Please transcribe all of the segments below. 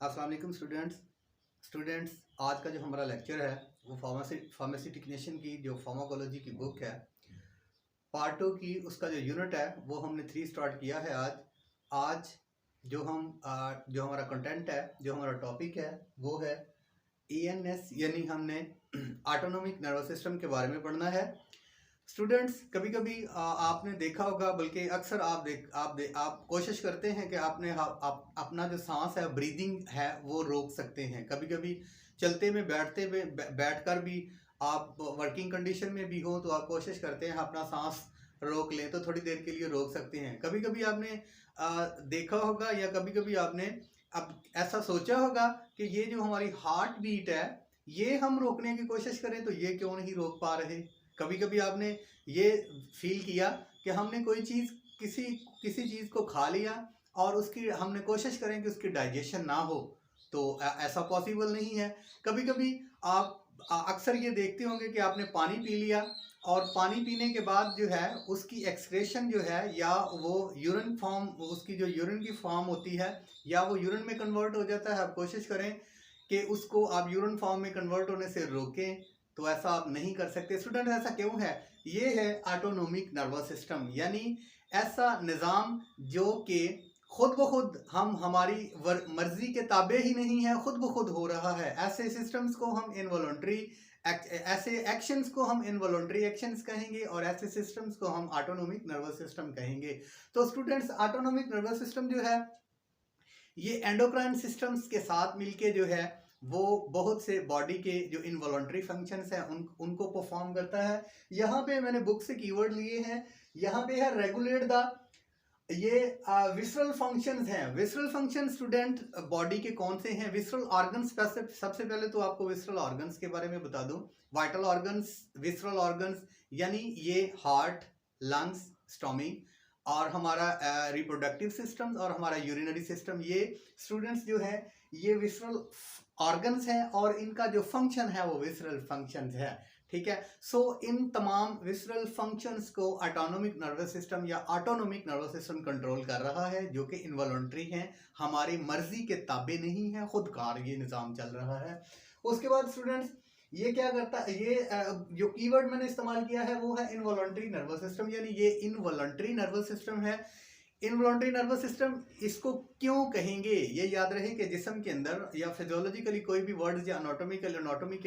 अस्सलाम वालेकुम स्टूडेंट्स आज का जो हमारा लेक्चर है वो फार्मेसी टेक्नीशियन की जो फार्माकोलॉजी की बुक है पार्ट 2 की उसका जो यूनिट है वो हमने 3 स्टार्ट किया है। आज जो हमारा कंटेंट है, जो हमारा टॉपिक है वो है ENS, यानी हमने ऑटोनोमिक नर्वस सिस्टम के बारे में पढ़ना है। स्टूडेंट्स, कभी कभी आपने देखा होगा, बल्कि अक्सर आप कोशिश करते हैं कि आप अपना जो सांस है, ब्रीदिंग है, वो रोक सकते हैं। कभी कभी चलते में बैठकर भी आप वर्किंग कंडीशन में भी हो तो आप कोशिश करते हैं अपना सांस रोक लें, तो थोड़ी देर के लिए रोक सकते हैं। कभी कभी आपने देखा होगा या कभी कभी आपने अब ऐसा सोचा होगा कि ये जो हमारी हार्ट बीट है ये हम रोकने की कोशिश करें तो ये क्यों नहीं रोक पा रहे। कभी कभी आपने ये फील किया कि हमने कोई चीज़ किसी किसी चीज़ को खा लिया और उसकी हमने कोशिश करें कि उसकी डाइजेशन ना हो, तो ऐसा पॉसिबल नहीं है। कभी कभी आप अक्सर ये देखते होंगे कि आपने पानी पी लिया और पानी पीने के बाद जो है उसकी एक्सक्रेशन जो है, या वो यूरिन फॉर्म, उसकी जो यूरिन की फॉर्म होती है या वो यूरिन में कन्वर्ट हो जाता है। आप कोशिश करें कि उसको आप यूरिन फॉर्म में कन्वर्ट होने से रोकें, तो ऐसा आप नहीं कर सकते। स्टूडेंट, ऐसा क्यों है? ये है ऑटोनोमिक नर्वस सिस्टम, यानी ऐसा निज़ाम जो कि खुद ब खुद हम हमारी मर्जी के ताबे ही नहीं है, खुद ब खुद हो रहा है। ऐसे सिस्टम्स को हम इनवॉलंटरी, ऐसे एक्शंस को हम इनवॉलंटरी एक्शंस कहेंगे और ऐसे सिस्टम्स को हम ऑटोनोमिक नर्वस सिस्टम कहेंगे। तो स्टूडेंट्स, ऑटोनोमिक नर्वस सिस्टम जो है ये एंडोक्राइन सिस्टम्स के साथ मिलके जो है वो बहुत से बॉडी के जो इनवॉलंटरी फंक्शंस हैं उनको परफॉर्म करता है। यहाँ पे मैंने बुक से कीवर्ड लिए हैं। यहाँ पे है रेगुलेट द, ये विसरल फंक्शंस हैं। विसरल फंक्शन स्टूडेंट बॉडी के कौन से हैं? Visceral organs. सबसे पहले तो आपको विसरल ऑर्गन्स के बारे में बता दूं। वाइटल ऑर्गन्स, विसरल ऑर्गन्स, यानी ये हार्ट, लंग्स, स्टोमिक और हमारा रिप्रोडक्टिव सिस्टम और हमारा यूरिनरी सिस्टम, ये स्टूडेंट्स जो है ये विसरल ऑर्गन्स हैं और इनका जो फंक्शन है वो विसरल फंक्शंस है। ठीक है। सो इन तमाम विसरल फंक्शंस को ऑटोनोमिक नर्वस सिस्टम या ऑटोनोमिक नर्वस सिस्टम कंट्रोल कर रहा है, जो कि इनवॉलंटरी हैं, हमारी मर्जी के ताबे नहीं है, खुद कार ये निज़ाम चल रहा है। उसके बाद स्टूडेंट्स ये क्या करता है, ये जो कीवर्ड मैंने इस्तेमाल किया है वो है इनवॉलंटरी नर्वस सिस्टम, यानी ये इनवॉलंटरी नर्वस सिस्टम है। इनवॉलंटरी नर्वस सिस्टम इसको क्यों कहेंगे? ये याद रहे कि जिस्म के अंदर या फिजियोलॉजिकली कोई भी वर्ड्स या अनाटॉमी के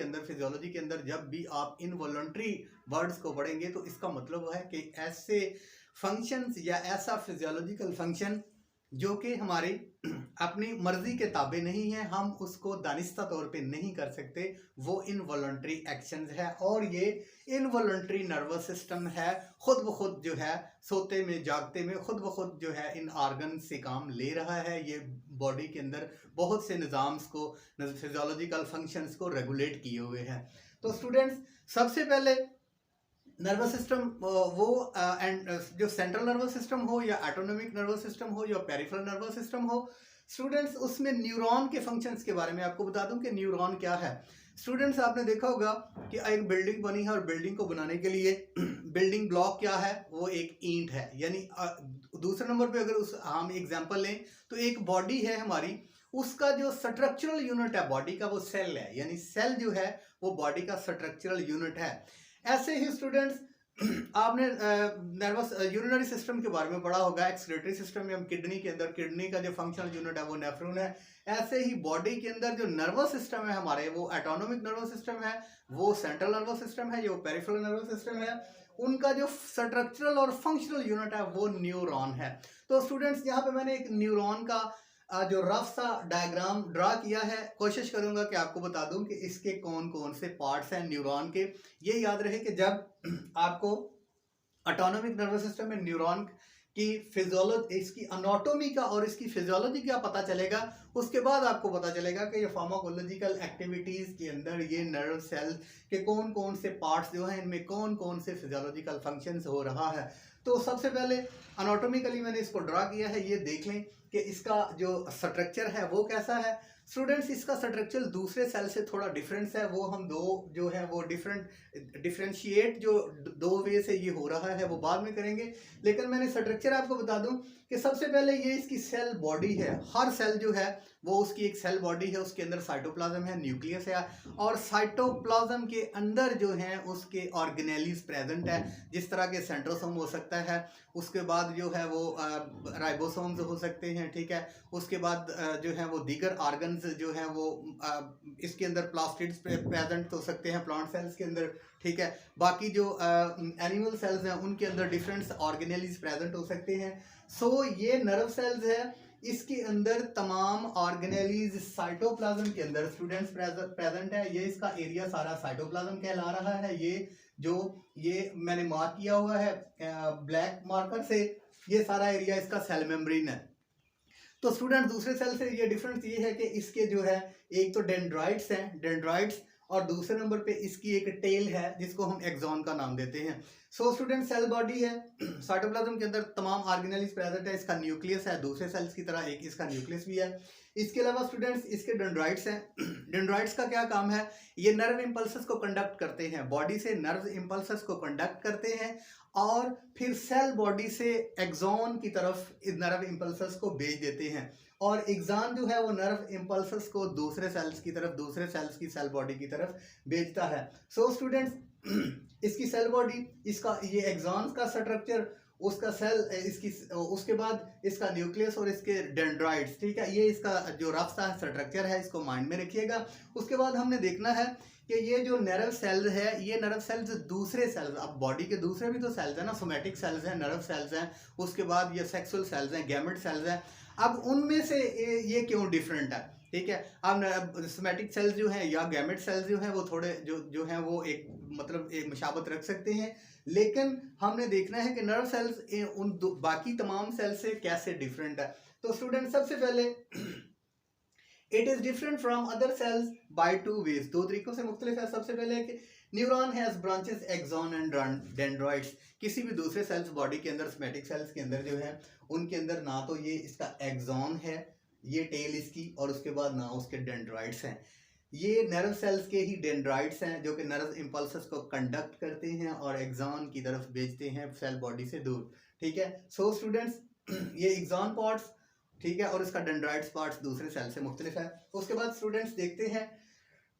अंदर, फिजियोलॉजी के अंदर जब भी आप इनवॉलंटरी वर्ड्स को पढ़ेंगे तो इसका मतलब है कि ऐसे फंक्शंस या ऐसा फिजियोलॉजिकल फंक्शन जो कि हमारे अपनी मर्जी के ताबे नहीं है, हम उसको दानिस्ता तौर पे नहीं कर सकते, वो इनवॉलंटरी एक्शंस है। और ये इनवॉलंटरी नर्वस सिस्टम है, खुद ब खुद जो है सोते में जागते में खुद ब खुद जो है इन ऑर्गन से काम ले रहा है। ये बॉडी के अंदर बहुत से निज़ाम्स को, फिजियोलॉजिकल फंक्शंस को रेगुलेट किए हुए हैं। तो स्टूडेंट्स, सबसे पहले नर्वस सिस्टम वो एंड जो सेंट्रल नर्वस सिस्टम हो या ऑटोनोमिक नर्वस सिस्टम हो या पेरिफेरल नर्वस सिस्टम हो, स्टूडेंट्स उसमें न्यूरॉन के फंक्शंस के बारे में आपको बता दूं कि न्यूरॉन क्या है। स्टूडेंट्स, आपने देखा होगा कि एक बिल्डिंग बनी है और बिल्डिंग को बनाने के लिए बिल्डिंग ब्लॉक क्या है? वो एक ईंट है। यानी दूसरे नंबर पे अगर उस हम एग्जांपल लें तो एक बॉडी है हमारी, उसका जो स्ट्रक्चरल यूनिट है बॉडी का वो सेल है, यानी सेल जो है वो बॉडी का स्ट्रक्चरल यूनिट है। ऐसे ही स्टूडेंट्स आपने नर्वस यूरिनरी सिस्टम के बारे में पढ़ा होगा। एक्सक्रीटरी सिस्टम में हम किडनी के अंदर, किडनी का जो फंक्शनल यूनिट है वो नेफ्रॉन है। ऐसे ही बॉडी के अंदर जो नर्वस सिस्टम है हमारे, वो ऑटोनोमिक नर्वस सिस्टम है, वो सेंट्रल नर्वस सिस्टम है, जो पेरिफेरल नर्वस सिस्टम है, उनका जो स्ट्रक्चरल और फंक्शनल यूनिट है वो न्यूरॉन है। तो स्टूडेंट्स, यहाँ पे मैंने एक न्यूरॉन का जो रफ सा डायग्राम ड्रा किया है, कोशिश करूंगा कि आपको बता दूं कि इसके कौन कौन से पार्ट्स हैं न्यूरॉन के। ये याद रहे कि जब आपको ऑटोनोमिक नर्वस सिस्टम में न्यूरॉन की फिजियोलॉजी, इसकी अनाटॉमी का और इसकी फिजियोलॉजी का पता चलेगा, उसके बाद आपको पता चलेगा कि ये फार्माकोलॉजिकल एक्टिविटीज़ के अंदर ये नर्व सेल के कौन कौन से पार्ट्स जो हैं, इनमें कौन कौन से फिजियोलॉजिकल फंक्शंस हो रहा है। तो सबसे पहले अनाटॉमिकली मैंने इसको ड्रा किया है, ये देख लें कि इसका जो स्ट्रक्चर है वो कैसा है। स्टूडेंट्स, इसका स्ट्रक्चर दूसरे सेल से थोड़ा डिफरेंस है, वो हम दो जो है वो डिफरेंशिएट जो दो वे से ये हो रहा है वो बाद में करेंगे। लेकिन मैंने स्ट्रक्चर आपको बता दूं कि सबसे पहले ये इसकी सेल बॉडी है। हर सेल जो है वो उसकी एक सेल बॉडी है, उसके अंदर साइटोप्लाज्म है, न्यूक्लियस है, और साइटोप्लाज्म के अंदर जो है उसके ऑर्गेनेलीज प्रेजेंट है, जिस तरह के सेंट्रोसोम हो सकता है, उसके बाद जो है वो राइबोसोम्स हो सकते हैं, ठीक है। उसके बाद जो है वो दीगर ऑर्गन्स जो है वो इसके अंदर प्लास्टिड्स प्रेजेंट हो सकते हैं प्लांट सेल्स के अंदर, ठीक है। बाकी जो एनिमल सेल्स हैं उनके अंदर डिफरेंट ऑर्गेनेलीज प्रेजेंट हो सकते हैं। सो ये नर्व सेल्स है, इसके अंदर तमाम ऑर्गेनेलीज साइटोप्लाज्म के अंदर स्टूडेंट्स प्रेजेंट है। ये इसका एरिया सारा साइटोप्लाज्म कहला रहा है। ये मैंने मार्क किया हुआ है ब्लैक मार्कर से, ये सारा एरिया इसका सेल मेम्ब्रेन है। तो स्टूडेंट दूसरे सेल से ये डिफरेंस ये है कि इसके जो है एक तो डेंड्राइट्स हैं, डेंड्राइट्स, और दूसरे नंबर पे इसकी एक टेल है जिसको हम एक्सॉन का नाम देते हैं। सो स्टूडेंट सेल बॉडी है, साइटोप्लाज्म के अंदर तमाम ऑर्गेनेल्स प्रेजेंट है, इसका न्यूक्लियस है, दूसरे सेल्स की तरह एक इसका न्यूक्लियस भी है। इसके अलावा स्टूडेंट्स इसके डेंड्राइट्स हैं। डेंड्राइट्स का क्या काम है, ये नर्व इम्पल्सेस को कंडक्ट करते हैं, बॉडी से नर्व इम्पल्सेस को कंडक्ट करते हैं और फिर सेल बॉडी से एक्सॉन की तरफ इस नर्व इम्पल्सेस को भेज देते हैं, और एक्सॉन जो है वो नर्व इम्पल्सेस को दूसरे सेल्स की तरफ, दूसरे सेल्स की सेल बॉडी की तरफ भेजता है। सो स्टूडेंट्स इसकी सेल बॉडी, इसका ये एक्सॉन का स्ट्रक्चर, उसका सेल, इसकी उसके बाद इसका न्यूक्लियस और इसके डेंड्राइट्स, ठीक है। ये इसका जो रफ सा स्ट्रक्चर है, इसको माइंड में रखिएगा। उसके बाद हमने देखना है कि ये जो नर्व सेल्स है, ये नर्व सेल्स दूसरे सेल्स, अब बॉडी के दूसरे भी तो सेल्स हैं ना, सोमेटिक सेल्स हैं, नर्व सेल्स हैं, उसके बाद ये सेक्सुअल सेल्स हैं, गैमेट सेल्स हैं। अब उनमें से ये क्यों डिफरेंट है, ठीक है। अब सोमेटिक सेल्स जो हैं या गैमेट सेल्स जो हैं वो थोड़े जो हैं वो एक मतलब एक मुशाबत रख सकते हैं, लेकिन हमने देखना है कि नर्व सेल्स उन बाकी तमाम सेल्स से कैसे डिफरेंट है। तो स्टूडेंट सबसे पहले it is different from other cells by two ways, दो तरीकों से मुख्तलिफ है। सबसे पहले है कि neuron has branches axon and dendrites. किसी भी दूसरे सेल्स बॉडी के अंदर, सोमेटिक सेल्स के अंदर जो है उनके अंदर ना तो ये इसका एक्सॉन है, ये टेल इसकी, और उसके बाद ना उसके डेंड्राइट्स हैं। ये नर्व सेल्स के ही डेंड्राइट्स हैं जो कि नर्व इम्पल्सेस को कंडक्ट करते हैं और एक्सॉन की तरफ भेजते हैं सेल बॉडी से दूर, ठीक है। सो स्टूडेंट्स ये एक्सॉन पार्ट्स, ठीक है, और इसका डेंड्राइट्स पार्ट्स दूसरे सेल से मुख्तलिफ है। उसके बाद स्टूडेंट्स देखते हैं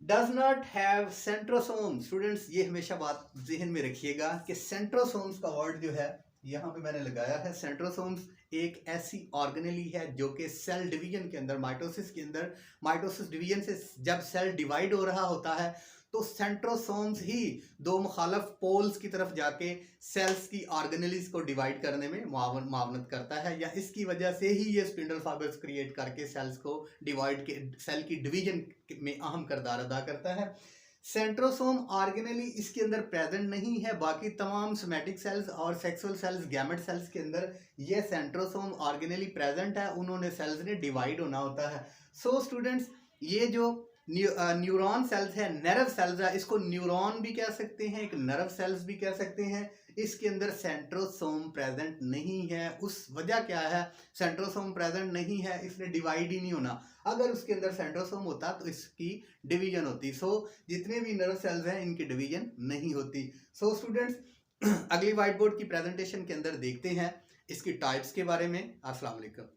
does not have centrosome. Students ये हमेशा बात जहन में रखिएगा कि सेंट्रोसोम्स का वर्ड जो है यहाँ पे मैंने लगाया है। सेंट्रोसोम्स एक ऐसी ऑर्गेनेली है जो कि सेल डिवीजन के अंदर, माइटोसिस के अंदर, माइटोसिस डिवीजन से जब सेल डिवाइड हो रहा होता है तो सेंट्रोसोम्स ही दो मुखालफ पोल्स की तरफ जाके सेल्स की ऑर्गेनेलीज को डिवाइड करने में मावनत करता है, या इसकी वजह से ही ये स्पिंडल फाइबर्स क्रिएट करके सेल्स को डिवाइड के सेल की डिवीजन में अहम किरदार अदा करता है। सेंट्रोसोम ऑर्गेनेली इसके अंदर प्रेजेंट नहीं है, बाकी तमाम सोमेटिक सेल्स और सेक्सुअल सेल्स, गैमेट सेल्स के अंदर ये सेंट्रोसोम ऑर्गेनेली प्रेजेंट है, उन्होंने सेल्स ने डिवाइड होना होता है। सो स्टूडेंट्स ये जो न्यूरॉन सेल्स है, नर्व सेल्स है, इसको न्यूरॉन भी कह सकते हैं, एक नर्व सेल्स भी कह सकते हैं। इसके अंदर सेंट्रोसोम प्रेजेंट नहीं है। उस वजह क्या है, सेंट्रोसोम प्रेजेंट नहीं है, इसने डिवाइड ही नहीं होना। अगर उसके अंदर सेंट्रोसोम होता तो इसकी डिवीजन होती। सो जितने भी नर्व सेल्स हैं इनकी डिवीजन नहीं होती। सो स्टूडेंट्स अगली व्हाइट बोर्ड की प्रेजेंटेशन के अंदर देखते हैं इसकी टाइप्स के बारे में। अस्सलाम वालेकुम।